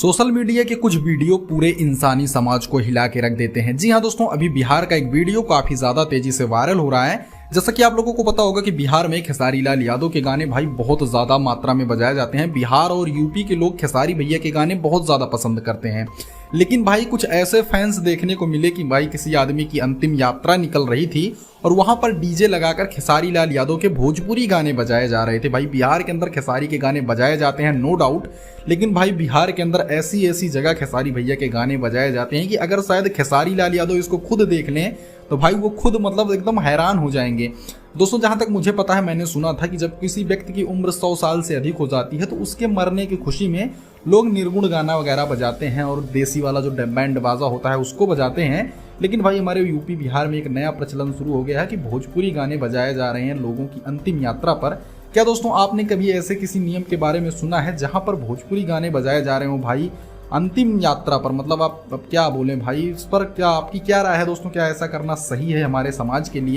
Social media के कुछ video पूरे इंसानी समाज को हिला के रख देते हैं। जी हाँ दोस्तों, अभी बिहार का एक वीडियो काफी ज्यादा तेजी से वायरल हो रहा है। जैसा कि आप लोगों को पता होगा कि बिहार में खेसारी लाल यादव के गाने भाई बहुत ज्यादा मात्रा में बजाए जाते हैं। बिहार और यूपी के लोग खेसारी भैया के गाने बहुत ज्यादा पसंद करते हैं। लेकिन भाई कुछ ऐसे फैंस देखने को मिले कि भाई किसी आदमी की अंतिम यात्रा निकल रही थी और वहां पर डीजे लगाकर खेसारी लाल यादव के भोजपुरी गाने बजाए जा रहे थे। भाई बिहार के अंदर खेसारी के गाने बजाए जाते हैं, नो डाउट, लेकिन भाई बिहार के अंदर ऐसी ऐसी जगह खेसारी भैया के गाने बजाए जाते हैं कि अगर शायद खेसारी लाल यादव इसको खुद देख लें तो भाई वो खुद मतलब एकदम हैरान हो जाएंगे। दोस्तों, जहां तक मुझे पता है, मैंने सुना था कि जब किसी व्यक्ति की उम्र 100 साल से अधिक हो जाती है तो उसके मरने की खुशी में लोग निर्गुण गाना वगैरह बजाते हैं और देसी वाला जो बैंड बाजा होता है उसको बजाते हैं। लेकिन भाई हमारे यूपी बिहार में एक नया प्रचलन शुरू हो गया है कि भोजपुरी गाने बजाए जा रहे हैं लोगों की अंतिम यात्रा पर। क्या दोस्तों, आपने कभी ऐसे किसी नियम के बारे में सुना है जहां पर भोजपुरी गाने बजाए जा रहे हो भाई अंतिम यात्रा पर? मतलब आप अब क्या बोलें भाई, इस पर क्या आपकी क्या राय है दोस्तों? क्या ऐसा करना सही है हमारे समाज के लिए?